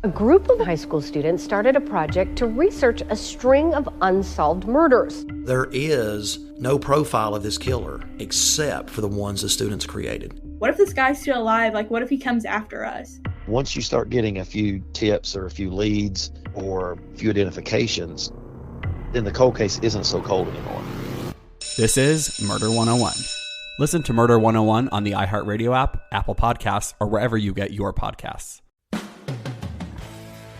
A group of high school students started a project to research a string of unsolved murders. There is no profile of this killer except for the ones the students created. What if this guy's still alive? Like, what if he comes after us? Once you start getting a few tips or a few leads or a few identifications, then the cold case isn't so cold anymore. This is Murder 101. Listen to Murder 101 on the iHeartRadio app, Apple Podcasts, or wherever you get your podcasts.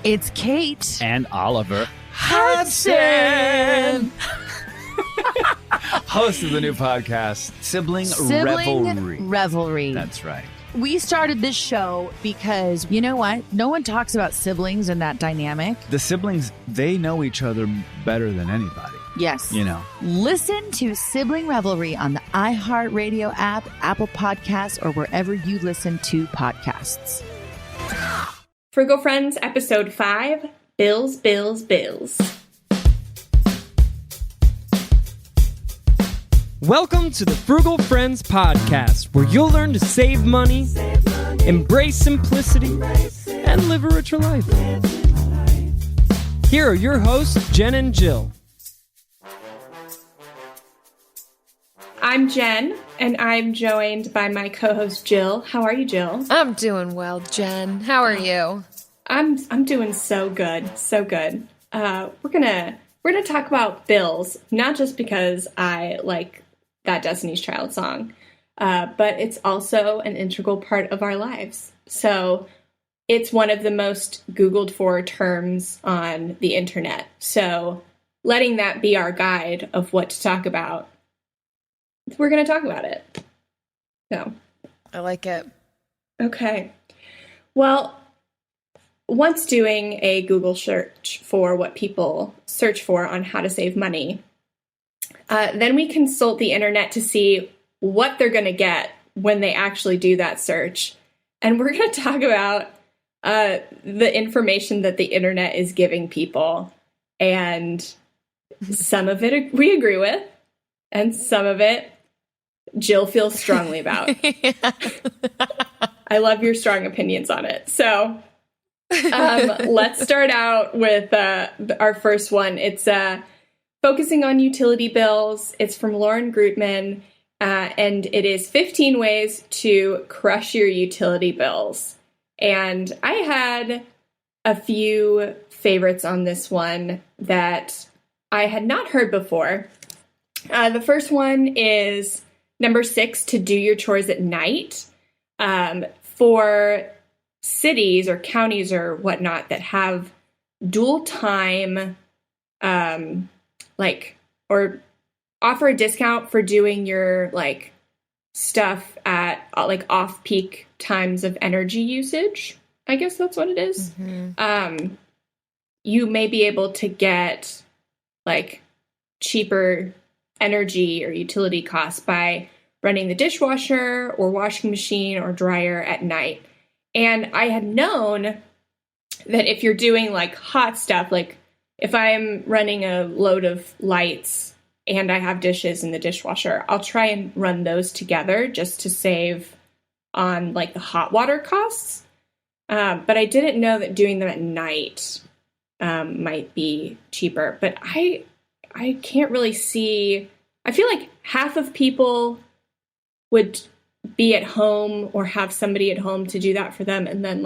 It's Kate and Oliver Hudson, host of the new podcast, Sibling Revelry. That's right. We started this show because, you know what? No one talks about siblings and that dynamic. The siblings, they know each other better than anybody. Yes. You know. Listen to Sibling Revelry on the iHeartRadio app, Apple Podcasts, or wherever you listen to podcasts. Frugal Friends, Episode 5, Bills, Bills, Bills. Welcome to the Frugal Friends Podcast, where you'll learn to save money, embrace simplicity, and live a richer life. Here are your hosts, Jen and Jill. I'm Jen, and I'm joined by my co-host, Jill. How are you, Jill? I'm doing well, Jen. How are you? I'm doing so good, so good. We're gonna talk about bills, not just because I like that Destiny's Child song, but it's also an integral part of our lives. So it's one of the most Googled for terms on the internet. So letting that be our guide of what to talk about, we're going to talk about it. So I like it. Okay. Well, once doing a Google search for what people search for on how to save money, then we consult the internet to see what they're going to get when they actually do that search. And we're going to talk about the information that the internet is giving people. And some of it we agree with, and some of it Jill feels strongly about. I love your strong opinions on it. So let's start out with our first one. It's focusing on utility bills. It's from Lauren Grutman, and it is 15 ways to crush your utility bills. And I had a few favorites on this one that I had not heard before. The first one is number 6, to do your chores at night. For cities or counties or whatnot that have dual time, or offer a discount for doing your stuff at off-peak times of energy usage. I guess that's what it is. Mm-hmm. You may be able to get cheaper energy or utility costs by running the dishwasher or washing machine or dryer at night. And I had known that if you're doing hot stuff, if I'm running a load of lights and I have dishes in the dishwasher, I'll try and run those together just to save on the hot water costs. But I didn't know that doing them at night might be cheaper. But I can't really see. I feel like half of people would be at home or have somebody at home to do that for them. And then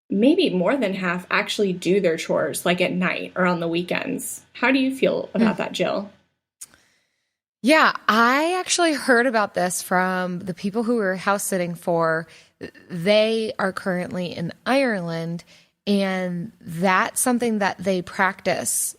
maybe more than half actually do their chores at night or on the weekends. How do you feel about that, Jill? Yeah, I actually heard about this from the people who were house sitting for. They are currently in Ireland, and that's something that they practice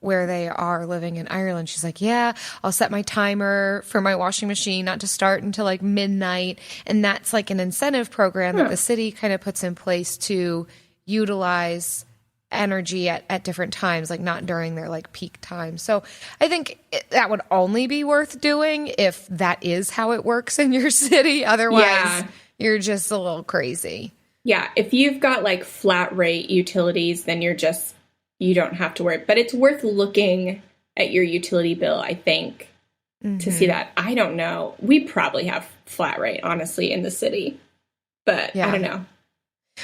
where they are living in Ireland. She's like, yeah, I'll set my timer for my washing machine not to start until midnight. And that's an incentive program that the city kind of puts in place to utilize energy at different times, not during their peak time. So I think that would only be worth doing if that is how it works in your city. Otherwise, you're just a little crazy. Yeah, if you've got flat rate utilities, then you don't have to worry. But it's worth looking at your utility bill, I think, to see that. I don't know. We probably have flat rate, honestly, in the city. But I don't know.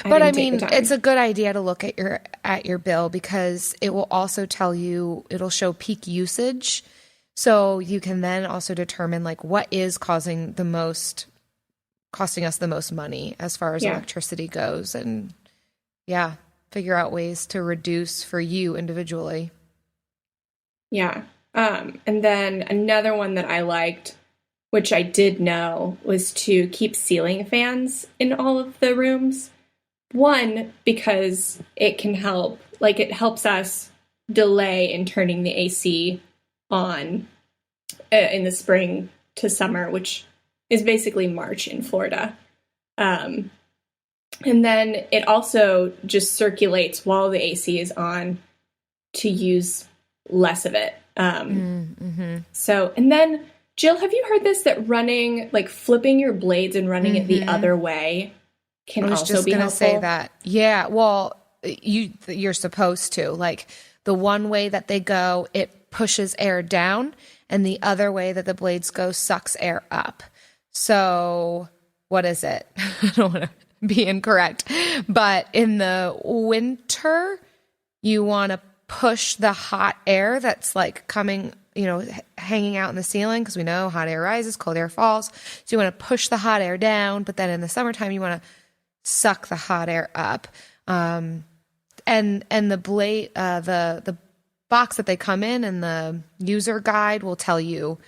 But I mean, it's a good idea to look at your bill because it will also tell you, it'll show peak usage. So you can then also determine like what is costing us the most money as far as electricity goes, and figure out ways to reduce for you individually. Yeah. And then another one that I liked, which I did know, was to keep ceiling fans in all of the rooms. One, because it can help, like it helps us delay in turning the AC on in the spring to summer, which is basically March in Florida. And then it also just circulates while the AC is on to use less of it. So, and then Jill, have you heard this, that running, like flipping your blades and running it the other way can also be helpful? I was just going to say that. Yeah. Well, you're supposed to, like the one way that they go, it pushes air down, and the other way that the blades go sucks air up. So what is it? I don't want to be incorrect, but in the winter, you want to push the hot air that's like coming, hanging out in the ceiling, because we know hot air rises, cold air falls. So you want to push the hot air down, but then in the summertime, you want to suck the hot air up. And the blade, the box that they come in and the user guide will tell you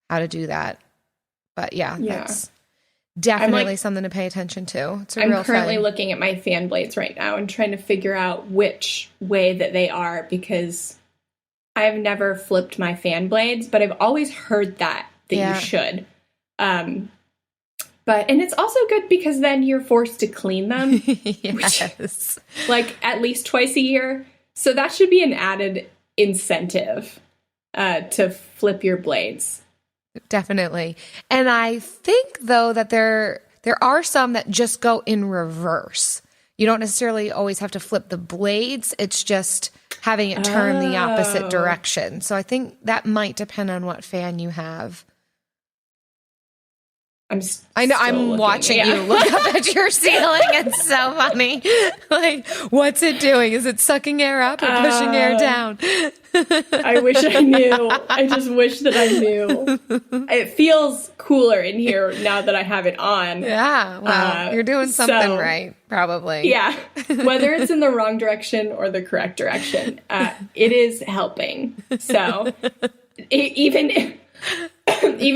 how to do that. But that's definitely something to pay attention to. I'm currently looking at my fan blades right now and trying to figure out which way that they are, because I've never flipped my fan blades, but I've always heard that you should. And it's also good because then you're forced to clean them. Yes. Like at least twice a year. So that should be an added incentive to flip your blades. Definitely. And I think, though, that there are some that just go in reverse. You don't necessarily always have to flip the blades. It's just having it turn the opposite direction. So I think that might depend on what fan you have. I know I'm watching you look up at your ceiling. It's so funny. Like, what's it doing? Is it sucking air up or pushing air down? I wish I knew. I just wish that I knew. It feels cooler in here now that I have it on. Yeah, well, you're doing something right, probably. Yeah, whether it's in the wrong direction or the correct direction, it is helping. So even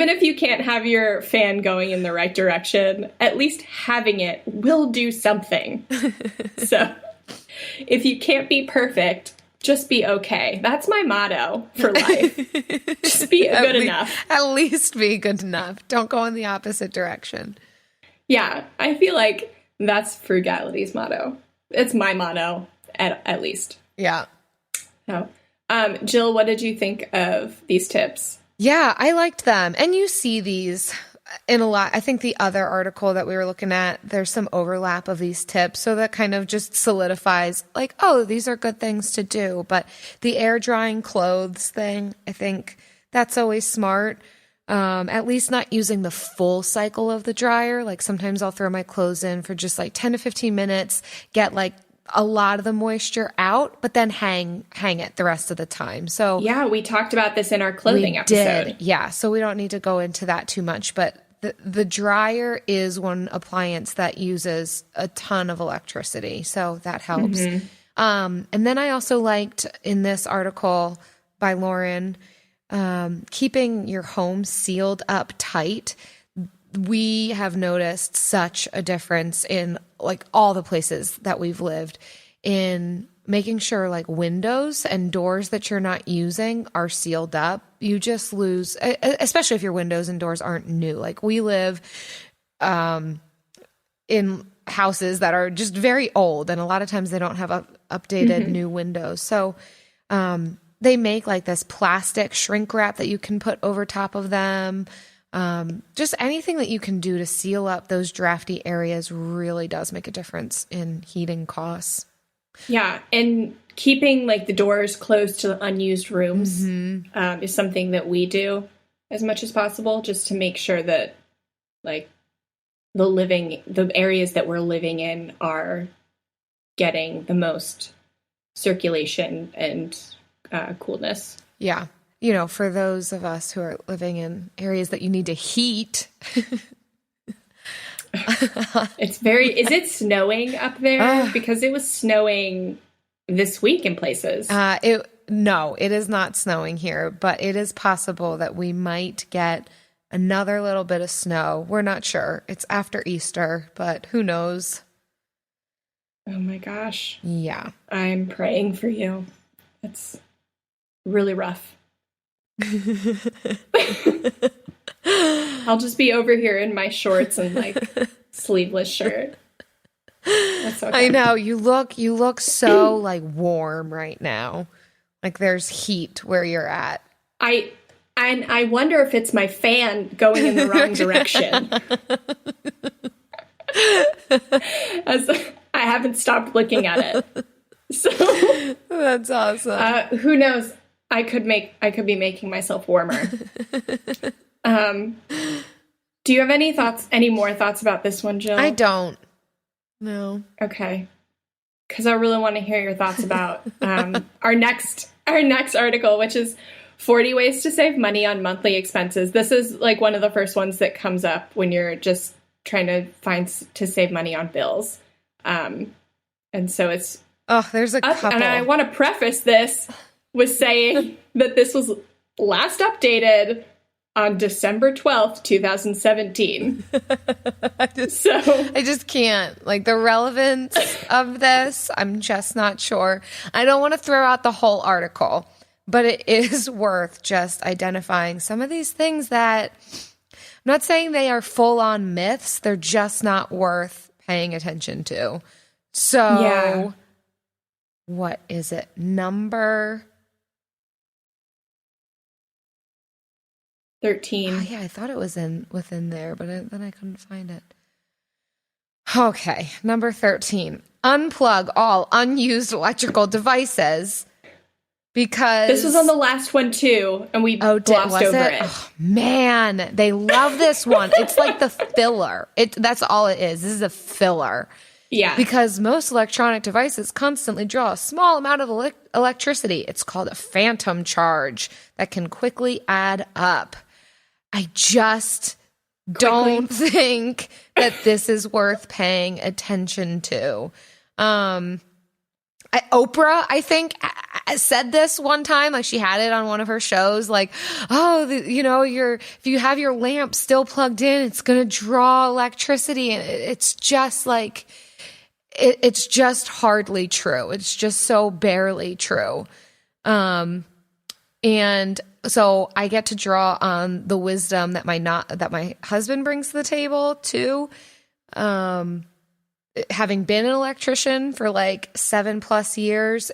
if you can't have your fan going in the right direction, at least having it will do something. So if you can't be perfect, just be okay. That's my motto for life. Just be good enough. At least be good enough. Don't go in the opposite direction. Yeah, I feel like that's Frugality's motto. It's my motto, at least. Yeah. So, Jill, what did you think of these tips? Yeah, I liked them. And you see these in a lot. I think the other article that we were looking at, there's some overlap of these tips. So that kind of just solidifies like, oh, these are good things to do. But the air drying clothes thing, I think that's always smart. At least not using the full cycle of the dryer. Like sometimes I'll throw my clothes in for just like 10 to 15 minutes, get like a lot of the moisture out, but then hang it the rest of the time. So yeah, we talked about this in our clothing episode. Yeah, so we don't need to go into that too much, but the dryer is one appliance that uses a ton of electricity, so that helps. Mm-hmm. And then I also liked in this article by Lauren, keeping your home sealed up tight. We have noticed such a difference in like all the places that we've lived in making sure like windows and doors that you're not using are sealed up. You just lose, especially if your windows and doors aren't new. Like we live in houses that are just very old, and a lot of times they don't have updated new windows. So they make like this plastic shrink wrap that you can put over top of them. Just anything that you can do to seal up those drafty areas really does make a difference in heating costs. Yeah, and keeping like the doors closed to the unused rooms is something that we do as much as possible, just to make sure that like the areas that we're living in are getting the most circulation and coolness. Yeah. For those of us who are living in areas that you need to heat. Is it snowing up there? Because it was snowing this week in places. No, it is not snowing here, but it is possible that we might get another little bit of snow. We're not sure. It's after Easter, but who knows? Oh my gosh. Yeah. I'm praying for you. It's really rough. I'll just be over here in my shorts and sleeveless shirt. That's okay. I know you look so warm right now. Like there's heat where you're at. I wonder if it's my fan going in the wrong direction. As I haven't stopped looking at it. So that's awesome. Who knows? I could be making myself warmer. Do you have any more thoughts about this one, Jill? I don't. No. Okay. Because I really want to hear your thoughts about our next article, which is 40 ways to save money on monthly expenses. This is one of the first ones that comes up when you're just trying to save money on bills. And so it's there's a couple. And I want to preface this with saying that this was last updated on December 12th, 2017. I just can't. The relevance of this, I'm just not sure. I don't want to throw out the whole article, but it is worth just identifying some of these things that I'm not saying they are full-on myths. They're just not worth paying attention to. So, yeah. What is it? Number 13. Oh, yeah, I thought it was within there, but then I couldn't find it. Okay, number 13. Unplug all unused electrical devices because... This was on the last one, too, and we glossed over it. Oh, man, they love this one. It's like the filler. That's all it is. This is a filler. Yeah. Because most electronic devices constantly draw a small amount of electricity. It's called a phantom charge that can quickly add up. I just don't think that this is worth paying attention to. Oprah, I think, said this one time. She had it on one of her shows. If you have your lamp still plugged in, it's going to draw electricity. And it's just it's just hardly true. It's just so barely true. And so I get to draw on the wisdom that my husband brings to the table too. Having been an electrician for 7+ years,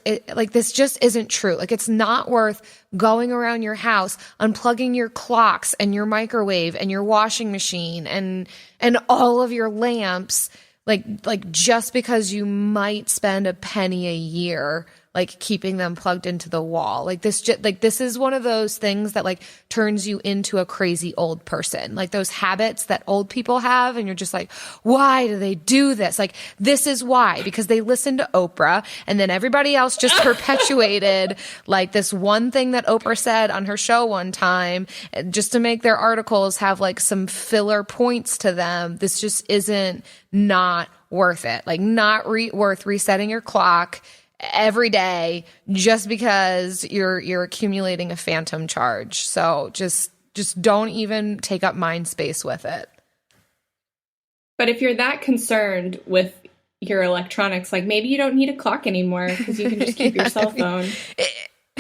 this just isn't true. It's not worth going around your house, unplugging your clocks and your microwave and your washing machine and all of your lamps, just because you might spend a penny a year keeping them plugged into the wall. This is one of those things that turns you into a crazy old person. Those habits that old people have, and you're just why do they do this? This is why, because they listened to Oprah, and then everybody else just perpetuated this one thing that Oprah said on her show one time, just to make their articles have some filler points to them. This just isn't not worth it. Not worth resetting your clock every day just because you're accumulating a phantom charge. So just don't even take up mind space with it. But if you're that concerned with your electronics, maybe you don't need a clock anymore because you can just keep your cell phone.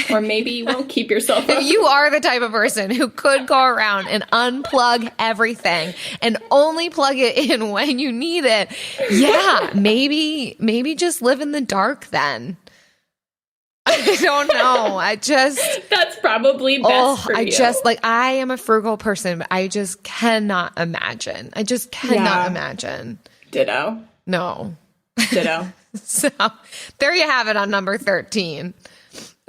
Or maybe you won't keep your cell phone. If you are the type of person who could go around and unplug everything and only plug it in when you need it, yeah, maybe just live in the dark then. I don't know. That's probably best for you. I am a frugal person, but I just cannot imagine. Imagine. Ditto. No. Ditto. So there you have it on number 13.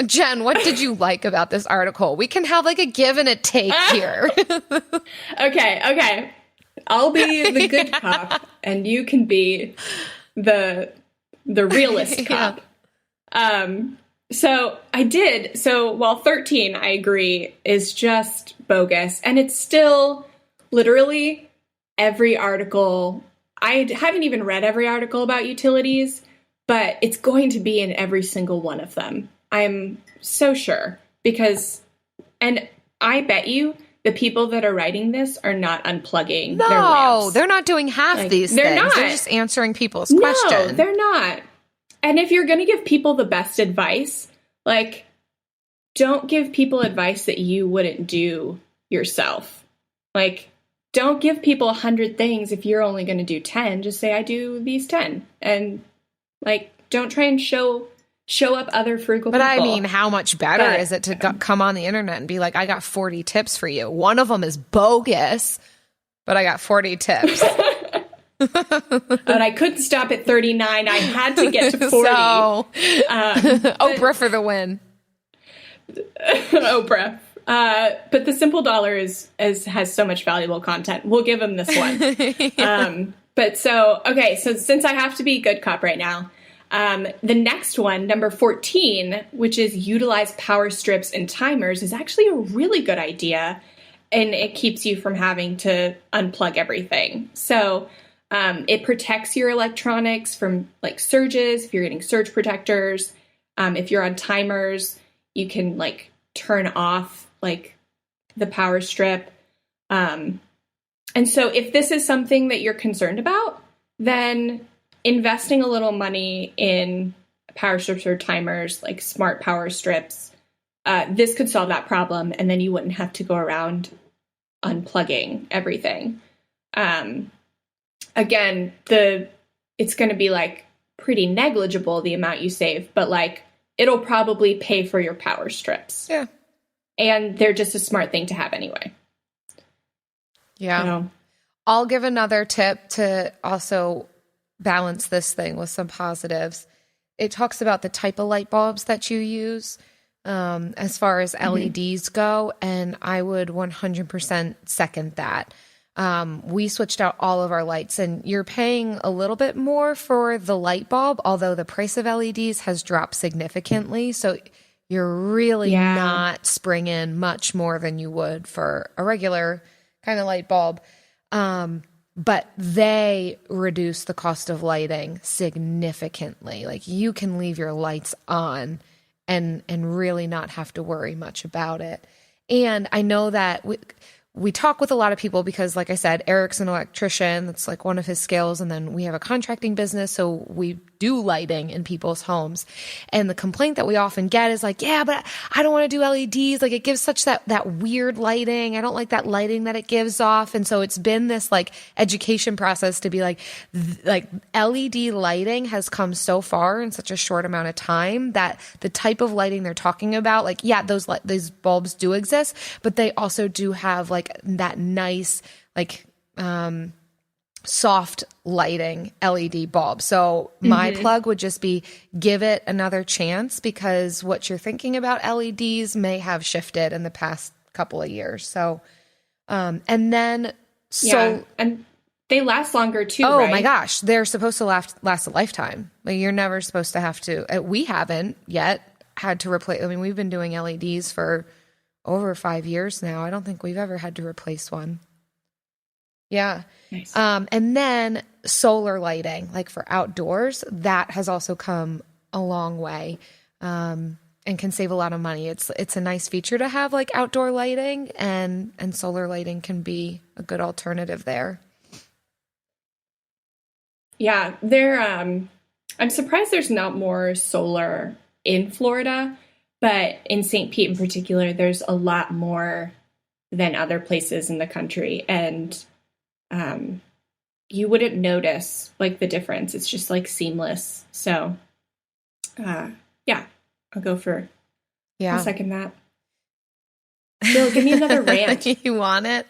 Jen, what did you like about this article? We can have a give and a take here. Okay. I'll be the good cop, and you can be the realist cop. So I did. So while 13, I agree, is just bogus, and it's still literally every article. I haven't even read every article about utilities, but it's going to be in every single one of them. I'm so sure, because, and I bet you the people that are writing this are not unplugging their lamps. No, they're not doing half these things. Not. They're just answering people's questions. No, they're not. And if you're going to give people the best advice, like, don't give people advice that you wouldn't do yourself. Like, don't give people 100 things if you're only going to do 10. Just say, I do these 10. And, like, don't try and show up other frugal people. But I mean, how much better is it to come on the internet and be like, I got 40 tips for you. One of them is bogus, but I got 40 tips. But I couldn't stop at 39. I had to get to 40. So, Oprah for the win. Oprah. But the Simple Dollar has so much valuable content. We'll give him this one. But so since I have to be good cop right now, the next one, number 14, which is utilize power strips and timers, is actually a really good idea. And it keeps you from having to unplug everything. So it protects your electronics from like surges, if you're getting surge protectors. If you're on timers, you can like turn off like the power strip. And so if this is something that you're concerned about, then investing a little money in power strips or timers, like smart power strips, this could solve that problem. And then you wouldn't have to go around unplugging everything. Again, it's going to be like pretty negligible, the amount you save, but like it'll probably pay for your power strips. Yeah. And they're just a smart thing to have anyway. Yeah. You know? I'll give another tip to also balance this thing with some positives. It talks about the type of light bulbs that you use as far as LEDs go, and I would 100% second that. We switched out all of our lights, and you're paying a little bit more for the light bulb, although the price of LEDs has dropped significantly. So you're really not springing much more than you would for a regular kind of light bulb. But they reduce the cost of lighting significantly. Like you can leave your lights on and really not have to worry much about it. And I know that we talk with a lot of people because, like I said, Eric's an electrician. That's like one of his skills. And then we have a contracting business, so we do lighting in people's homes. And the complaint that we often get is like, yeah, but I don't want to do LEDs. Like it gives such that weird lighting. I don't like that lighting that it gives off. And so it's been this like education process to be like LED lighting has come so far in such a short amount of time that the type of lighting they're talking about, like, yeah, those bulbs do exist, but they also do have like that nice, like, soft lighting LED bulb. So my plug would just be give it another chance, because what you're thinking about LEDs may have shifted in the past couple of years. So, and then, and they last longer too. Oh right? my gosh. They're supposed to last a lifetime. Like you're never supposed to have to, we haven't yet had to replace. I mean, we've been doing LEDs for over 5 years now. I don't think we've ever had to replace one. Yeah. Nice. And then solar lighting, like for outdoors, that has also come a long way, and can save a lot of money. It's a nice feature to have, like outdoor lighting, and solar lighting can be a good alternative there. Yeah, I'm surprised there's not more solar in Florida, but in St. Pete in particular, there's a lot more than other places in the country. And you wouldn't notice like the difference. It's just like seamless. So yeah, I'll go for, I'll second that. Bill, give me another rant. You want it?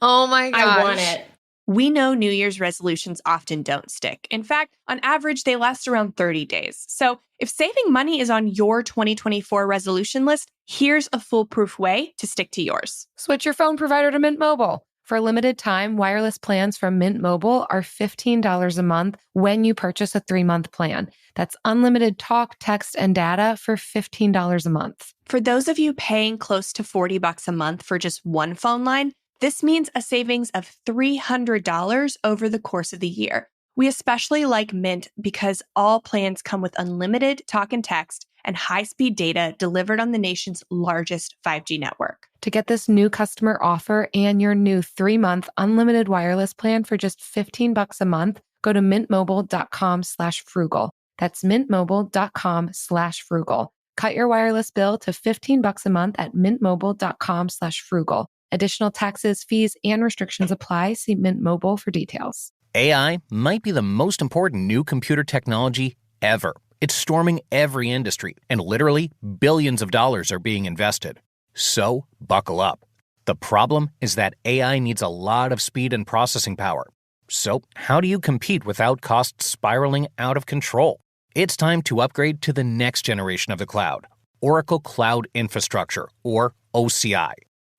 Oh my gosh. I want it. We know New Year's resolutions often don't stick. In fact, on average, they last around 30 days. So if saving money is on your 2024 resolution list, here's a foolproof way to stick to yours. Switch your phone provider to Mint Mobile. For a limited time, wireless plans from Mint Mobile are $15 a month when you purchase a 3-month plan. That's unlimited talk, text, and data for $15 a month. For those of you paying close to $40 a month for just one phone line, this means a savings of $300 over the course of the year. We especially like Mint because all plans come with unlimited talk and text and high-speed data delivered on the nation's largest 5G network. To get this new customer offer and your new 3-month unlimited wireless plan for just $15 a month, go to mintmobile.com/frugal. That's mintmobile.com/frugal. Cut your wireless bill to $15 a month at mintmobile.com/frugal. Additional taxes, fees, and restrictions apply. See Mint Mobile for details. AI might be the most important new computer technology ever. It's storming every industry, and literally billions of dollars are being invested. So, buckle up. The problem is that AI needs a lot of speed and processing power. So, how do you compete without costs spiraling out of control? It's time to upgrade to the next generation of the cloud, Oracle Cloud Infrastructure, or OCI.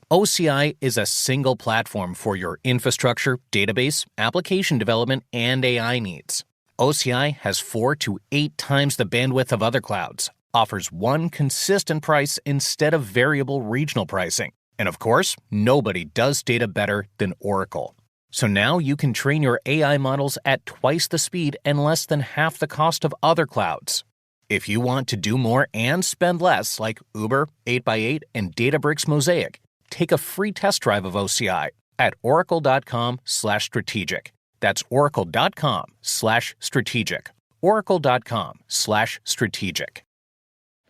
OCI is a single platform for your infrastructure, database, application development, and AI needs. OCI has 4 to 8 times the bandwidth of other clouds, offers one consistent price instead of variable regional pricing. And of course, nobody does data better than Oracle. So now you can train your AI models at twice the speed and less than half the cost of other clouds. If you want to do more and spend less, like Uber, 8x8, and Databricks Mosaic, take a free test drive of OCI at oracle.com/strategic. That's oracle.com/strategic. Oracle.com/strategic.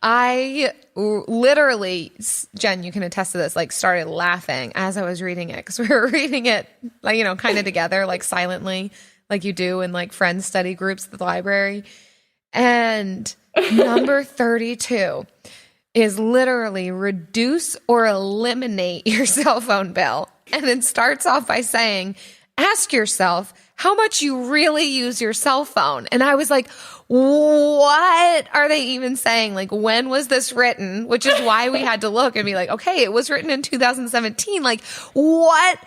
I literally, Jen, you can attest to this, like started laughing as I was reading it because we were reading it, like, kind of together, like silently, like you do in like friends study groups at the library. And number 32 is literally reduce or eliminate your cell phone bill. And it starts off by saying, ask yourself how much you really use your cell phone. And I was like, what are they even saying? Like, when was this written? Which is why we had to look and be like, okay, it was written in 2017. Like, what?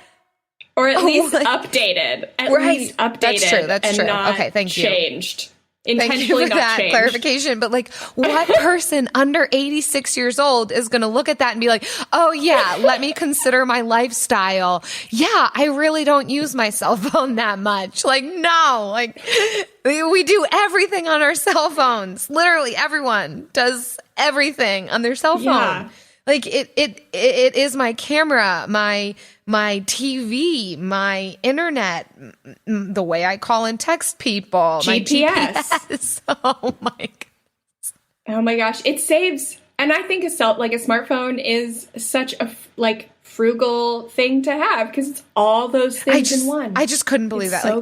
Or at least updated. At least updated. That's true. Not okay, thank you. Changed. Thank you for that clarification. But like, what person under 86 years old is going to look at that and be like, oh yeah, let me consider my lifestyle. Yeah, I really don't use my cell phone that much. Like, no, like we do everything on our cell phones. Literally everyone does everything on their cell phone. Yeah. Like it is my camera, my TV, my internet, the way I call and text people, GPS. My GPS. Oh my gosh, it saves. And I think a smartphone is such a frugal thing to have because it's all those things in one. I just couldn't believe that. So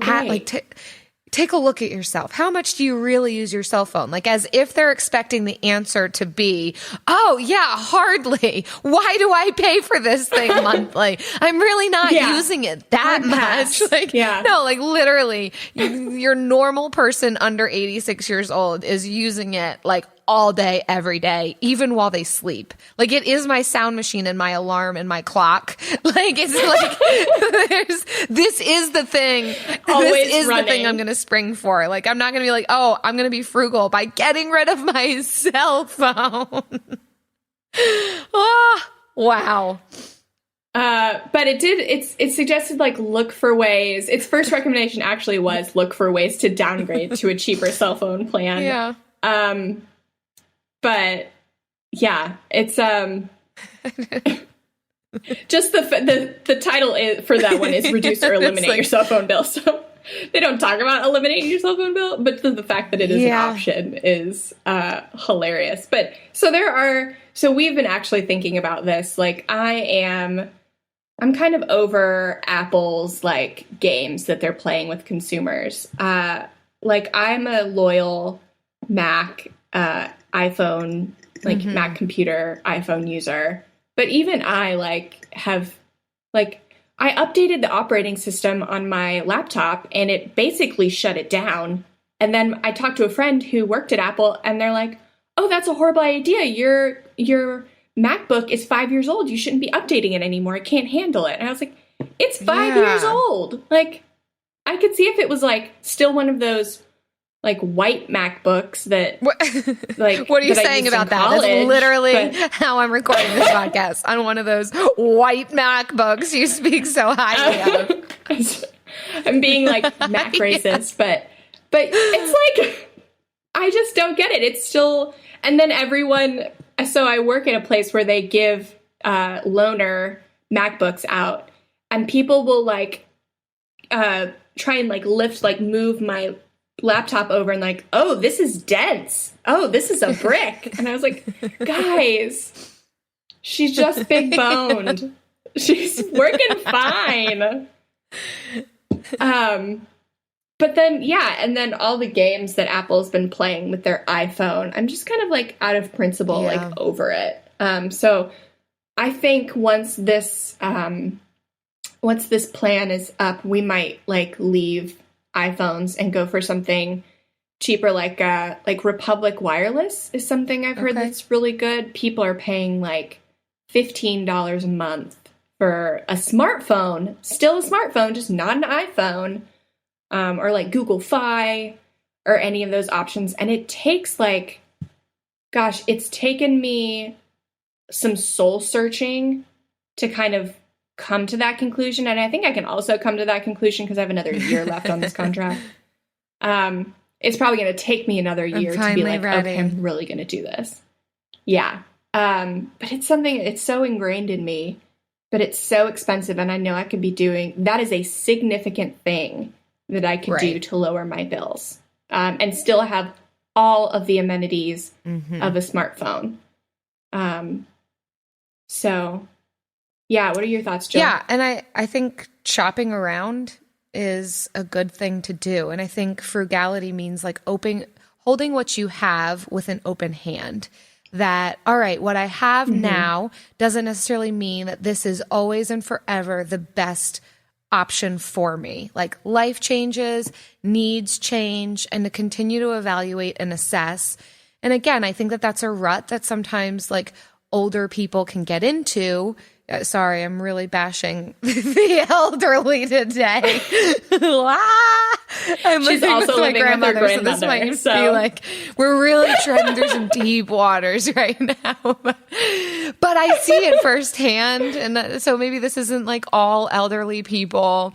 take a look at yourself. How much do you really use your cell phone? Like, as if they're expecting the answer to be, oh yeah, hardly. Why do I pay for this thing monthly? I'm really not using it that much. No, like literally your normal person under 86 years old is using it like all day, every day, even while they sleep. Like, it is my sound machine and my alarm and my clock. Like, it's like, this is the thing. Always this is running. The thing I'm going to spring for. Like, I'm not going to be like, oh, I'm going to be frugal by getting rid of my cell phone. Oh, wow. But it suggested look for ways. Its first recommendation actually was look for ways to downgrade to a cheaper cell phone plan. Yeah. But yeah, it's just the title for that one is reduce or eliminate your cell phone bill. So they don't talk about eliminating your cell phone bill, but the fact that it is an option is hilarious. But so we've been actually thinking about this. Like, I'm kind of over Apple's games that they're playing with consumers. I'm a loyal Mac, iPhone, Mac computer, iPhone user. But even I I updated the operating system on my laptop and it basically shut it down. And then I talked to a friend who worked at Apple and they're like, oh, that's a horrible idea. Your MacBook is 5 years old. You shouldn't be updating it anymore. It can't handle it. And I was like, it's 5 years old. Like, I could see if it was like still one of those like white MacBooks that like. What are you saying about that? College, that's literally how I'm recording this podcast, on one of those white MacBooks you speak so highly of. I'm being like Mac racist, but it's like, I just don't get it. It's still, and then everyone, so I work at a place where they give loaner MacBooks out, and people will like try and like move my laptop over and like, oh, this is dense. Oh, this is a brick. And I was like, guys, she's just big boned. She's working fine. But then, and then all the games that Apple's been playing with their iPhone, I'm just kind of like out of principle, like over it. So I think once this plan is up, we might like leave iPhones and go for something cheaper, like Republic Wireless is something I've heard that's really good. People are paying like $15 a month for a smartphone, still a smartphone, just not an iPhone, or like Google Fi or any of those options. And it takes like, gosh, it's taken me some soul searching to kind of come to that conclusion. And I think I can also come to that conclusion because I have another year left on this contract. It's probably going to take me another year to be like, ready. Okay, I'm really going to do this. Yeah. But it's something, it's so ingrained in me, but it's so expensive. And I know I could be doing, that is a significant thing that I could do to lower my bills, and still have all of the amenities of a smartphone. So yeah, what are your thoughts, Jill? Yeah, and I think shopping around is a good thing to do. And I think frugality means like holding what you have with an open hand. That, all right, what I have now doesn't necessarily mean that this is always and forever the best option for me. Like, life changes, needs change, and to continue to evaluate and assess. And again, I think that that's a rut that sometimes like older people can get into. Sorry, I'm really bashing the elderly today. I'm She's also with my living with her grandmother, so this might be like, we're really treading through some deep waters right now. But I see it firsthand, and so maybe this isn't like all elderly people.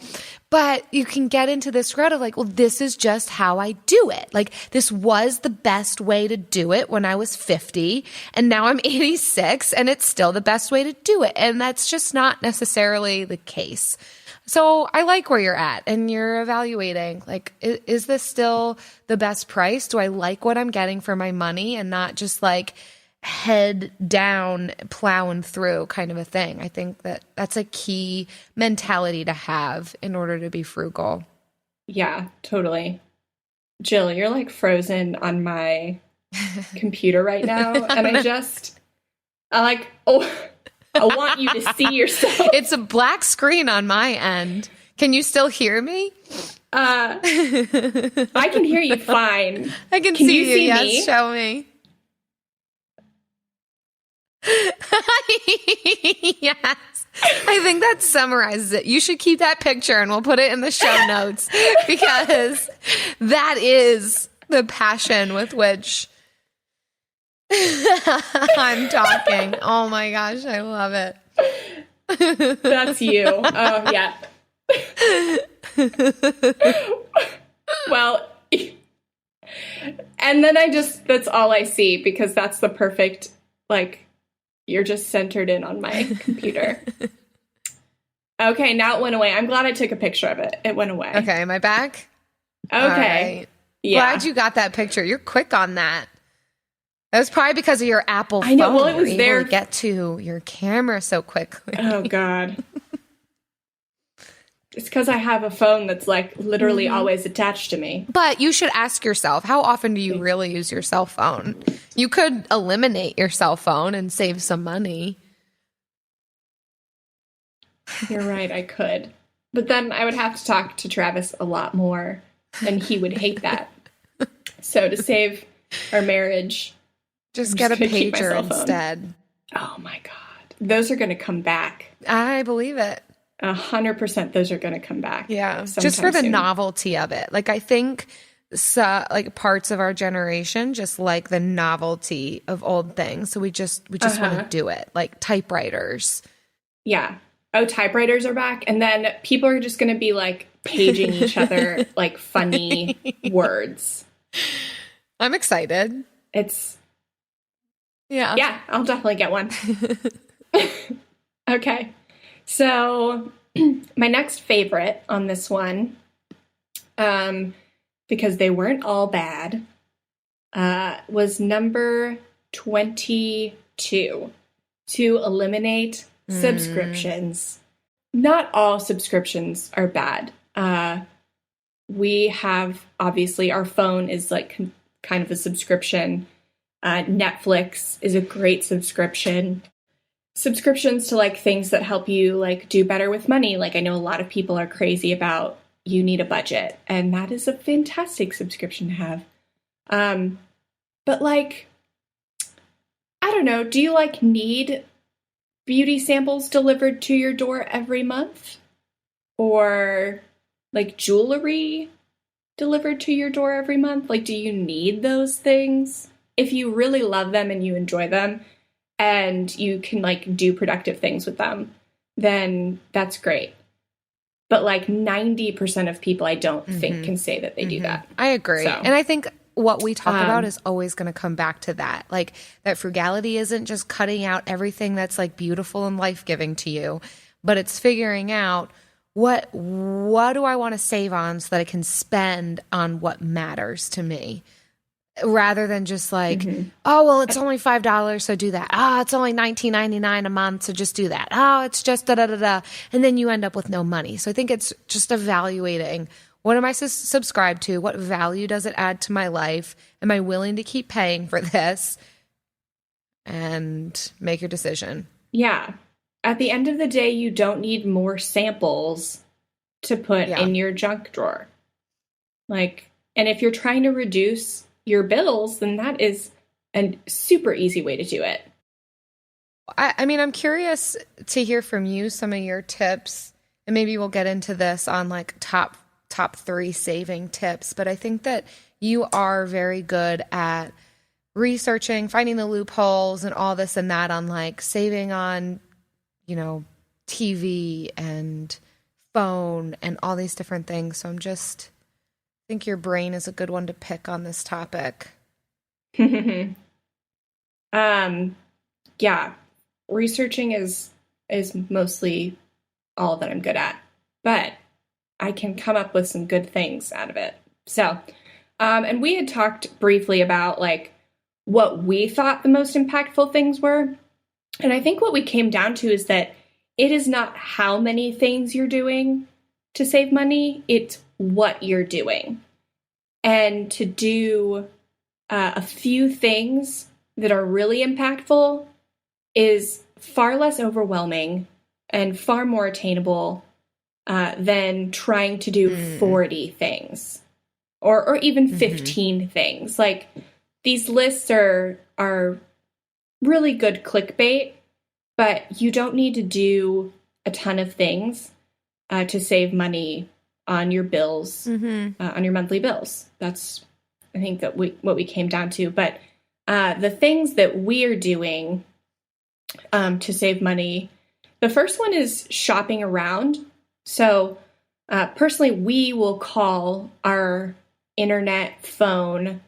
But you can get into this rut of like, well, this is just how I do it. Like, this was the best way to do it when I was 50, and now I'm 86, and it's still the best way to do it. And that's just not necessarily the case. So I like where you're at, and you're evaluating, like, is this still the best price? Do I like what I'm getting for my money, and not just like head down plowing through kind of a thing? I think that that's a key mentality to have in order to be frugal. Yeah, totally. Jill, you're like frozen on my computer right now. And I want you to see yourself. It's a black screen on my end. Can you still hear me? I can hear you fine. I can see you. Yes, me? Show me. Yes. I think that summarizes it. You should keep that picture and we'll put it in the show notes, because that is the passion with which I'm talking. Oh my gosh, I love it. That's you. Oh, yeah. Well, and then that's all I see, because that's the perfect, like, you're just centered in on my computer. Okay, now it went away. I'm glad I took a picture of it. It went away. Okay, am I back? Okay. Right. Yeah. Glad you got that picture. You're quick on that. That was probably because of your Apple phone. I know. Well, it was there. Able to get to your camera so quickly. Oh, God. It's because I have a phone that's like literally always attached to me. But you should ask yourself, how often do you really use your cell phone? You could eliminate your cell phone and save some money. You're right, I could. But then I would have to talk to Travis a lot more, and he would hate that. So to save our marriage, just get a pager instead. Oh my God. Those are going to come back. I believe it. 100% those are going to come back. Yeah. Just for the soon. novelty of it. Like, I think like parts of our generation just like the novelty of old things. So we just want to do it, like typewriters. Yeah. Oh, typewriters are back. And then people are just going to be like paging each other like funny words. I'm excited. Yeah, I'll definitely get one. Okay. So my next favorite on this one, because they weren't all bad, was number 22, to eliminate subscriptions. Not all subscriptions are bad. We have, obviously, our phone is like kind of a subscription. Netflix is a great subscription. Subscriptions to like things that help you like do better with money. Like, I know a lot of people are crazy about you need a budget, and that is a fantastic subscription to have. But like, I don't know, do you like need beauty samples delivered to your door every month? Or like jewelry delivered to your door every month? Like, do you need those things? If you really love them and you enjoy them and you can like do productive things with them, then that's great. But like 90% of people I don't think can say that they do that. I agree. So, and I think what we talk about is always going to come back to that. Like, that frugality isn't just cutting out everything that's like beautiful and life-giving to you, but it's figuring out what do I want to save on so that I can spend on what matters to me, rather than just like, oh, well, it's only $5, so do that. Oh, it's only $19.99 a month, so just do that. Oh, it's just da-da-da-da. And then you end up with no money. So I think it's just evaluating, what am I subscribed to? What value does it add to my life? Am I willing to keep paying for this? And make your decision. Yeah. At the end of the day, you don't need more samples to put in your junk drawer. Like, and if you're trying to reduce your bills, then that is a super easy way to do it. I mean, I'm curious to hear from you some of your tips, and maybe we'll get into this on like top 3 saving tips. But I think that you are very good at researching, finding the loopholes and all this and that on like saving on, you know, TV and phone and all these different things. So I think your brain is a good one to pick on this topic. Yeah, researching is mostly all that I'm good at, but I can come up with some good things out of it. So, and we had talked briefly about like what we thought the most impactful things were. And I think what we came down to is that it is not how many things you're doing to save money, it's what you're doing. And to do a few things that are really impactful is far less overwhelming and far more attainable than trying to do 40 things or even 15 things. Like, these lists are really good clickbait, but you don't need to do a ton of things to save money on your bills, on your monthly bills. That's, I think, that what we came down to. But the things that we are doing to save money, the first one is shopping around. So personally, we will call our internet, phone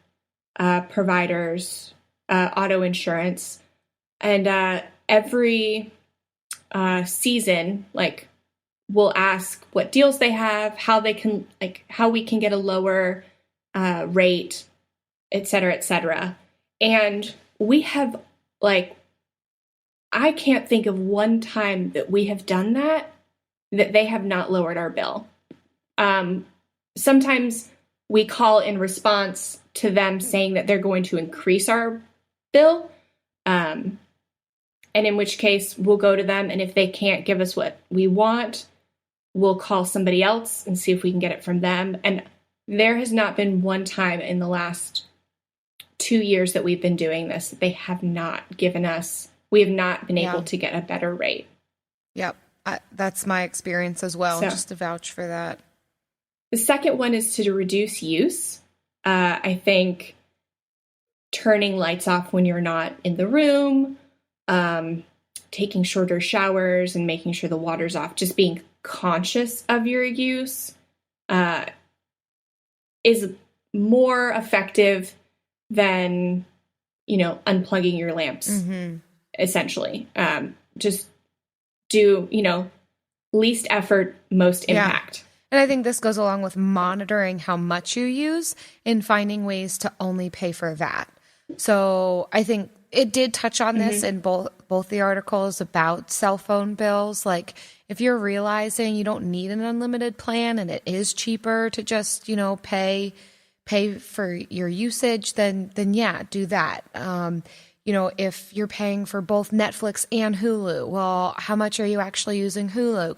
providers, auto insurance, and every season, like, we'll ask what deals they have, how they can, like, how we can get a lower rate, et cetera, et cetera. And we have, like, I can't think of one time that we have done that they have not lowered our bill. Sometimes we call in response to them saying that they're going to increase our bill. And in which case we'll go to them, and if they can't give us what we want, we'll call somebody else and see if we can get it from them. And there has not been one time in the last 2 years that we've been doing this, they have not given us, we have not been able to get a better rate. Yep. That's my experience as well, So, just to vouch for that. The second one is to reduce use. I think turning lights off when you're not in the room, taking shorter showers and making sure the water's off, just being conscious of your use is more effective than, unplugging your lamps, essentially. Just do, least effort, most impact. Yeah. And I think this goes along with monitoring how much you use and finding ways to only pay for that. So I think it did touch on this in both the articles about cell phone bills. Like if you're realizing you don't need an unlimited plan and it is cheaper to just, pay for your usage, then yeah, do that. If you're paying for both Netflix and Hulu, well, how much are you actually using Hulu?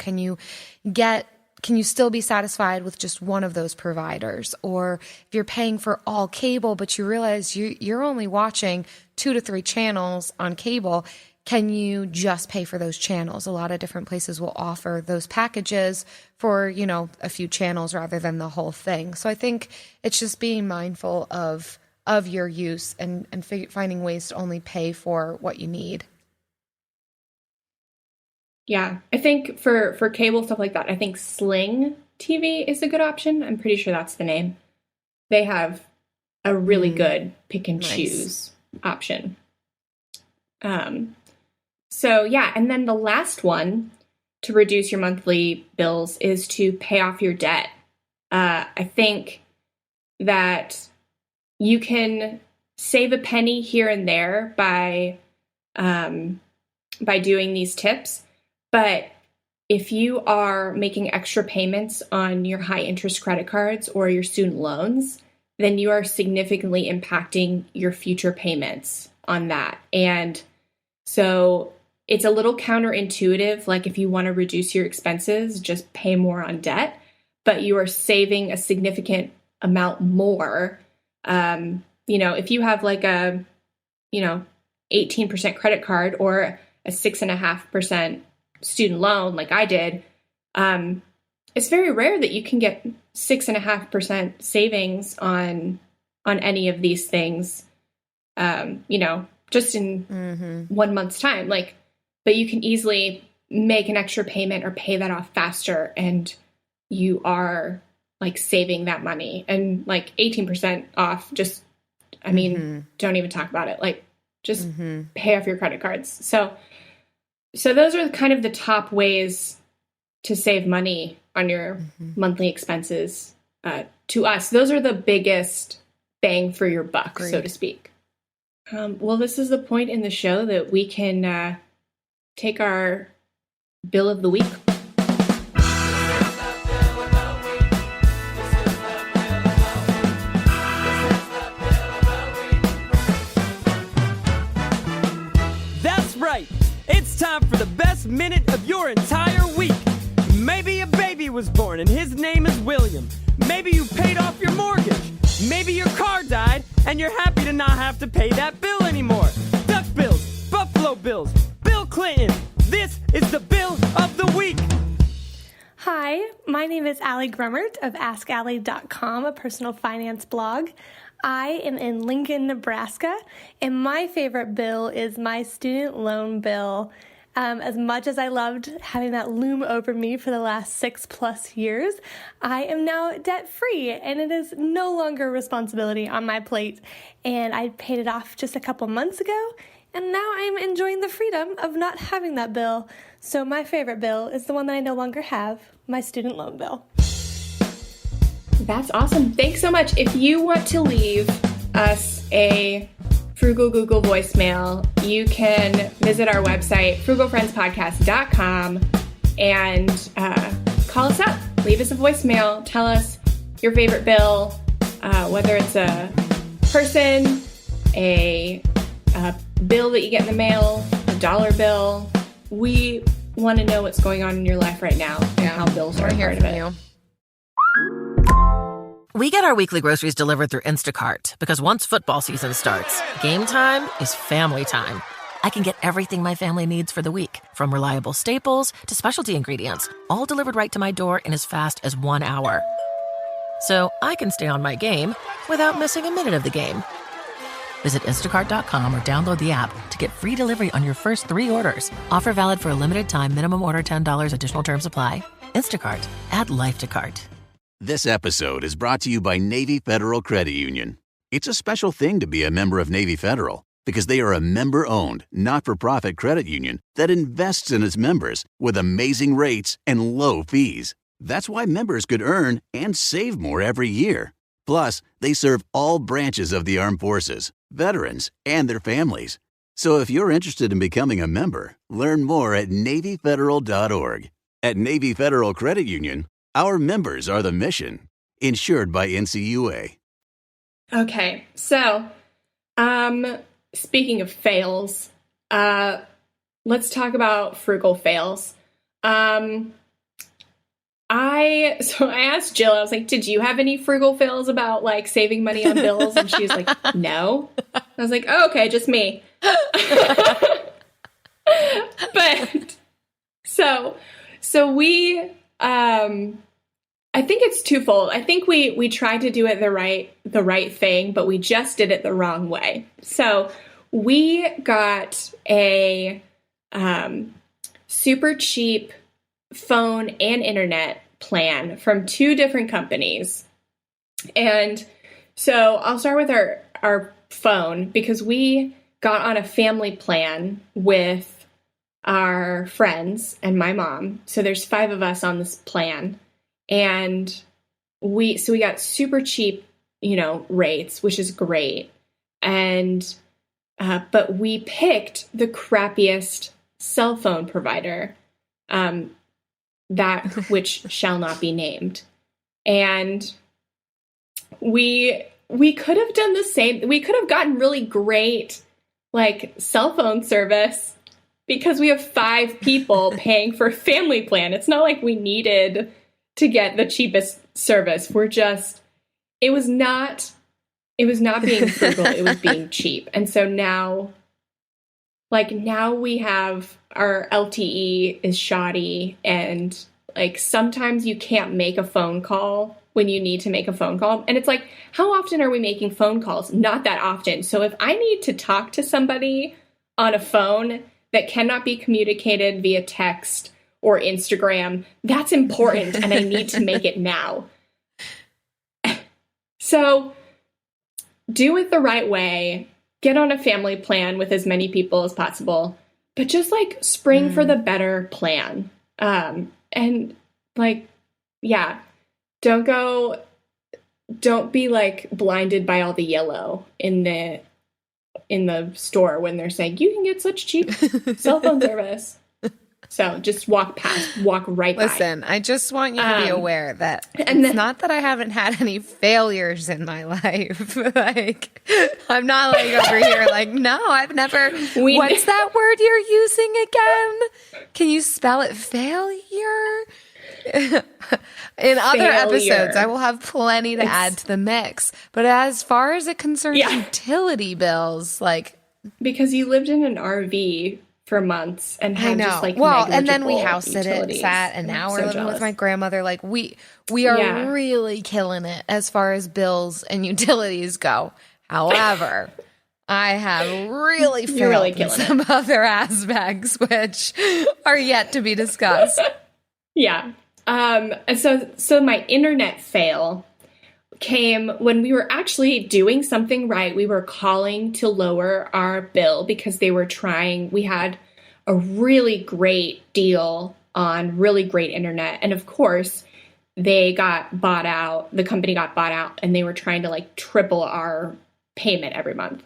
Can you still be satisfied with just one of those providers? Or if you're paying for all cable, but you realize you're only watching 2 to 3 channels on cable, can you just pay for those channels? A lot of different places will offer those packages for, a few channels rather than the whole thing. So I think it's just being mindful of your use and finding ways to only pay for what you need. Yeah, I think for cable, stuff like that, I think Sling TV is a good option. I'm pretty sure that's the name. They have a really good pick and choose option. So yeah, and then the last one to reduce your monthly bills is to pay off your debt. I think that you can save a penny here and there by doing these tips. But if you are making extra payments on your high interest credit cards or your student loans, then you are significantly impacting your future payments on that. And so it's a little counterintuitive. Like if you want to reduce your expenses, just pay more on debt, but you are saving a significant amount more. If you have like a, 18% credit card or a 6.5% student loan like I did, it's very rare that you can get 6.5% savings on any of these things, just in 1 month's time. But you can easily make an extra payment or pay that off faster, and you are saving that money. And 18% off, just, don't even talk about it. Just pay off your credit cards. So those are kind of the top ways to save money on your monthly expenses. To us, those are the biggest bang for your buck, so to speak. Well, this is the point in the show that we can take our bill of the week. That's right. It's time for the best minute of your entire week. Maybe a baby was born and his name is William. Maybe you paid off your mortgage. Maybe your car died and you're happy to not have to pay that bill anymore. Duck bills, Buffalo Bills, Bill Clinton. This is the bill of the week. Hi, my name is Allie Grummert of AskAllie.com, a personal finance blog. I am in Lincoln, Nebraska, and my favorite bill is my student loan bill. As much as I loved having that loom over me for the last 6+ years, I am now debt-free, and it is no longer a responsibility on my plate. And I paid it off just a couple months ago, and now I'm enjoying the freedom of not having that bill. So my favorite bill is the one that I no longer have, my student loan bill. That's awesome. Thanks so much. If you want to leave us a Frugal Google voicemail, you can visit our website, frugalfriendspodcast.com, and call us up. Leave us a voicemail. Tell us your favorite bill, whether it's a person, a bill that you get in the mail, a dollar bill. We want to know what's going on in your life right now and how bills are a part of it. We get our weekly groceries delivered through Instacart because once football season starts, game time is family time. I can get everything my family needs for the week, from reliable staples to specialty ingredients, all delivered right to my door in as fast as 1 hour. So I can stay on my game without missing a minute of the game. Visit Instacart.com or download the app to get free delivery on your first 3 orders. Offer valid for a limited time. Minimum order $10. Additional terms apply. Instacart. Add life to cart. This episode is brought to you by Navy Federal Credit Union. It's a special thing to be a member of Navy Federal because they are a member-owned, not-for-profit credit union that invests in its members with amazing rates and low fees. That's why members could earn and save more every year. Plus, they serve all branches of the armed forces, veterans, and their families. So if you're interested in becoming a member, learn more at NavyFederal.org. At Navy Federal Credit Union, our members are the mission. Insured by NCUA. Okay, so speaking of fails, let's talk about frugal fails. I asked Jill, I was like, did you have any frugal fails about like saving money on bills? And she was like, no. I was like, oh, okay, just me. But so we, I think it's twofold. I think we tried to do it the right thing, but we just did it the wrong way. So we got a super cheap phone and internet plan from 2 different companies. And so I'll start with our phone because we got on a family plan with our friends and my mom. So there's 5 of us on this plan. And we got super cheap, rates, which is great. And but we picked the crappiest cell phone provider, that which shall not be named. And we could have done the same. We could have gotten really great like cell phone service because we have 5 people paying for a family plan. It's not like we needed to get the cheapest service. It was not being frugal, it was being cheap. And so now we have our LTE is shoddy, and like sometimes you can't make a phone call when you need to make a phone call. And it's like, how often are we making phone calls? Not that often. So if I need to talk to somebody on a phone that cannot be communicated via text or Instagram, that's important, and I need to make it now. So do it the right way. Get on a family plan with as many people as possible, but just like spring for the better plan. And like, yeah, don't be like blinded by all the yellow in the store when they're saying you can get such cheap cell phone service. So just walk right by. Listen, I just want you to be aware that it's not that I haven't had any failures in my life. Like, I'm not like over here like, no, I've never. What's that word you're using again? Can you spell it? Failure? In other episodes, I will have plenty to add to the mix. But as far as it concerns utility bills, like. Because you lived in an RV for months and had just like and then we house sat, and now we're living with my grandmother. Like we are really killing it as far as bills and utilities go. However, I have really failed in some other aspects which are yet to be discussed. Yeah. And so my internet fail came when we were actually doing something right. We were calling to lower our bill because we had a really great deal on really great internet. And of course, the company got bought out, and they were trying to like triple our payment every month.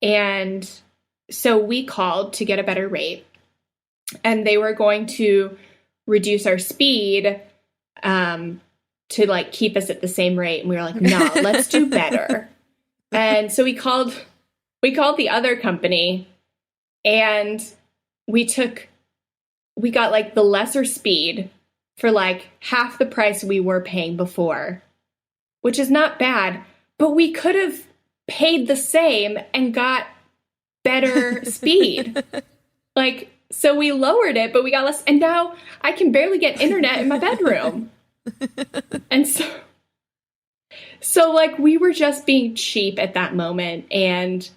And so we called to get a better rate, and they were going to reduce our speed, to like keep us at the same rate. And we were like, no, let's do better. And so we called the other company, and we got like the lesser speed for like half the price we were paying before, which is not bad, but we could have paid the same and got better speed. Like, so we lowered it, but we got less. And now I can barely get internet in my bedroom. And so like, we were just being cheap at that moment. And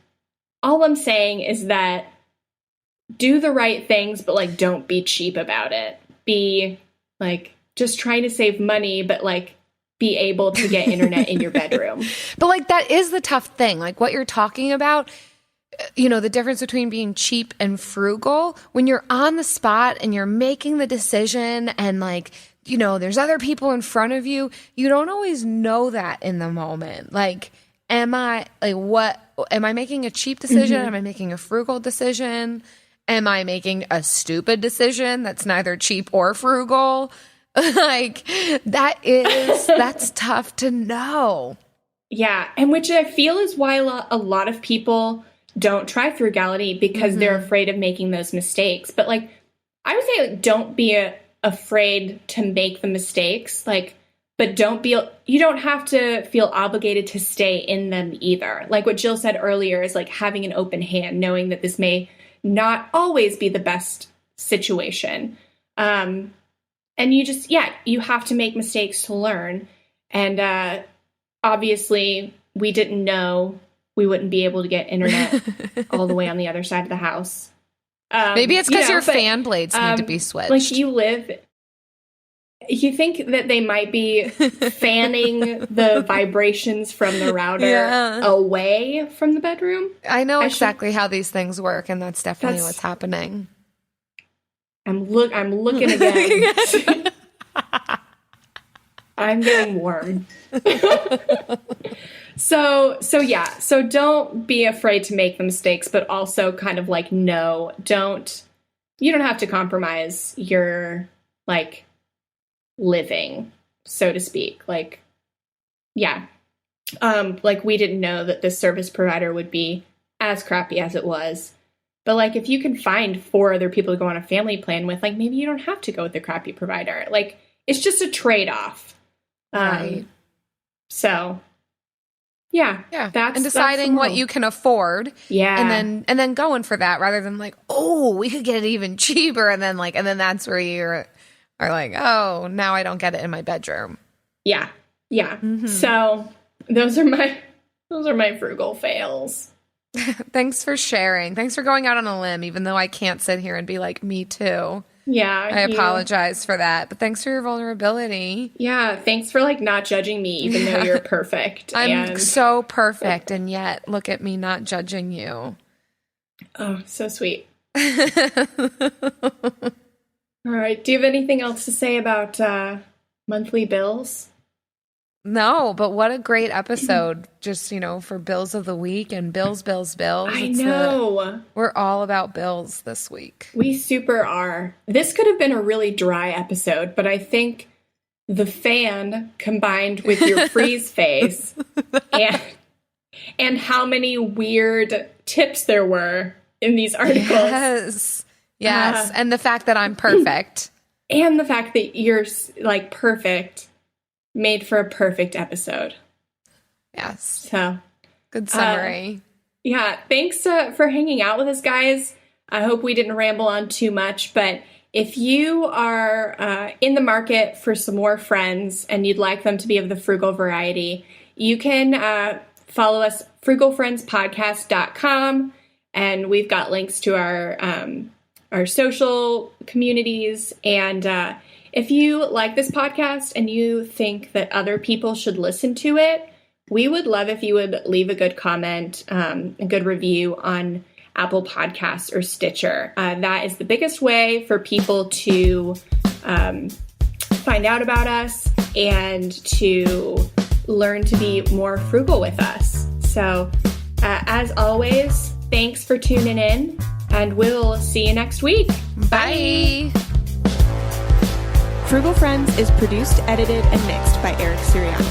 all I'm saying is that do the right things, but like, don't be cheap about it. Be like, just trying to save money, but like, be able to get internet in your bedroom. But like, that is the tough thing. Like what you're talking about, you know, the difference between being cheap and frugal, when you're on the spot and you're making the decision and like, you know, there's other people in front of you, you don't always know that in the moment. Like, am I making a cheap decision? Mm-hmm. Am I making a frugal decision? Am I making a stupid decision that's neither cheap or frugal? Like, that's tough to know. Yeah. And which I feel is why a lot of people don't try frugality, because they're afraid of making those mistakes. But like, I would say, like, don't be afraid to make the mistakes. Like, but you don't have to feel obligated to stay in them either. Like what Jill said earlier is like having an open hand, knowing that this may not always be the best situation. And you just, you have to make mistakes to learn. And obviously, we didn't know we wouldn't be able to get internet all the way on the other side of the house. Maybe it's because your fan blades need to be switched. Like you think that they might be fanning the vibrations from the router away from the bedroom? I know exactly how these things work, and that's definitely what's happening. I'm looking again. I'm getting warm. So don't be afraid to make the mistakes, but also kind of like, no, you don't have to compromise your like living, so to speak. Like, like we didn't know that this service provider would be as crappy as it was. But like, if you can find 4 other people to go on a family plan with, like, maybe you don't have to go with the crappy provider. Like, it's just a trade-off. Right. So, that's and deciding what you can afford. Yeah. And then going for that rather than like, oh, we could get it even cheaper. And then that's where you are like, oh, now I don't get it in my bedroom. Yeah. Yeah. Mm-hmm. So those are my frugal fails. Thanks for sharing. Thanks for going out on a limb, even though I can't sit here and be like, me too. Yeah. I apologize for that, but thanks for your vulnerability. Yeah. Thanks for like not judging me, even though you're perfect. I'm so perfect, and yet look at me not judging you. Oh, so sweet. All right. Do you have anything else to say about monthly bills? No, but what a great episode, just, for bills of the week and bills. I know. We're all about bills this week. We super are. This could have been a really dry episode, but I think the fan combined with your freeze face and how many weird tips there were in these articles. Yes. And the fact that I'm perfect. And the fact that you're like perfect. Made for a perfect episode. Yes. So, good summary. Thanks for hanging out with us, guys. I hope we didn't ramble on too much, but if you are in the market for some more friends and you'd like them to be of the frugal variety, you can follow us, frugalfriendspodcast.com, and we've got links to our social communities. And if you like this podcast and you think that other people should listen to it, we would love if you would leave a good comment, a good review on Apple Podcasts or Stitcher. That is the biggest way for people to find out about us and to learn to be more frugal with us. So, as always, thanks for tuning in, and we'll see you next week. Bye. Frugal Friends is produced, edited, and mixed by Eric Sirianni.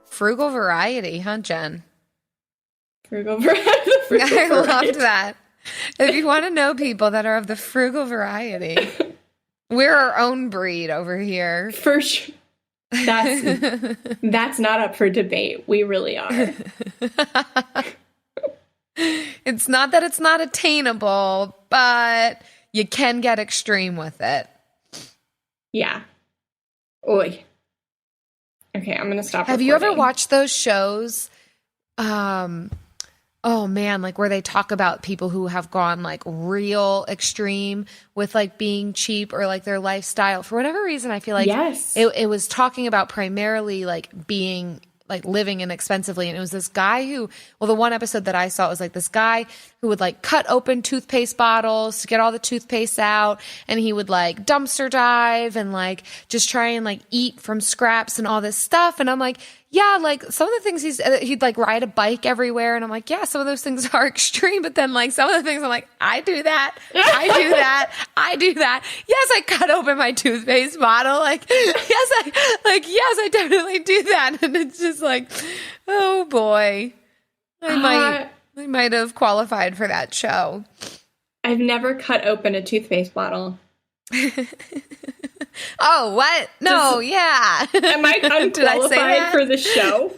Frugal variety, huh, Jen? Frugal variety. I loved that. If you want to know people that are of the frugal variety, We're our own breed over here. For sure. That's not up for debate. We really are. It's not that it's not attainable, but you can get extreme with it. Yeah. Oy. Okay, I'm going to stop Have recording. you ever watched those shows? Oh man, like where they talk about people who have gone like real extreme with like being cheap or like their lifestyle. For whatever reason, I feel like it was talking about primarily like being like living inexpensively. And it was this guy who, well, the one episode that I saw was like this guy who would like cut open toothpaste bottles to get all the toothpaste out. And he would like dumpster dive and like just try and like eat from scraps and all this stuff. And I'm like, yeah, like some of the things he'd like ride a bike everywhere. And I'm like, yeah, some of those things are extreme. But then like some of the things I'm like, I do that. I do that. I do that. Yes, I cut open my toothpaste bottle. Like, yes, I definitely do that. And it's just like, oh boy, I might have qualified for that show. I've never cut open a toothpaste bottle. Oh, what? No, yeah. Am I unqualified for the show?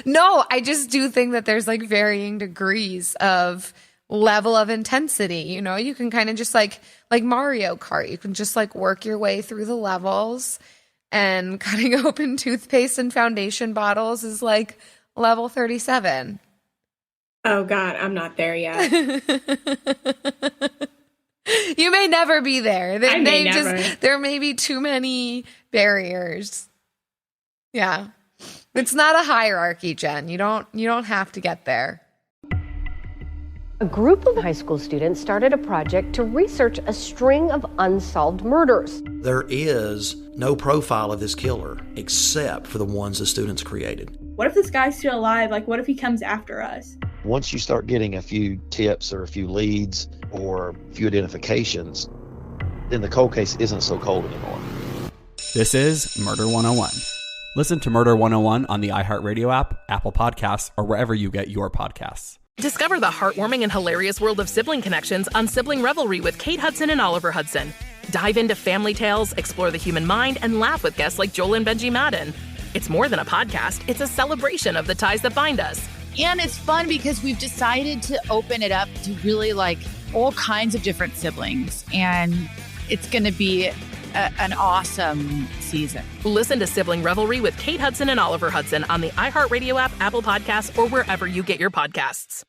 No, I just do think that there's like varying degrees of level of intensity. You know, you can kind of just like Mario Kart, you can just like work your way through the levels, and cutting open toothpaste and foundation bottles is like level 37. Oh God, I'm not there yet. You may never be there. I may never. There may be too many barriers. Yeah. It's not a hierarchy, Jen. You don't have to get there. A group of high school students started a project to research a string of unsolved murders. There is no profile of this killer except for the ones the students created. What if this guy's still alive? Like, what if he comes after us? Once you start getting a few tips or a few leads or a few identifications, then the cold case isn't so cold anymore. This is Murder 101. Listen to Murder 101 on the iHeartRadio app, Apple Podcasts, or wherever you get your podcasts. Discover the heartwarming and hilarious world of sibling connections on Sibling Revelry with Kate Hudson and Oliver Hudson. Dive into family tales, explore the human mind, and laugh with guests like Joel and Benji Madden. It's more than a podcast, it's a celebration of the ties that bind us. And it's fun because we've decided to open it up to really like all kinds of different siblings. And it's going to be an awesome season. Listen to Sibling Revelry with Kate Hudson and Oliver Hudson on the iHeartRadio app, Apple Podcasts, or wherever you get your podcasts.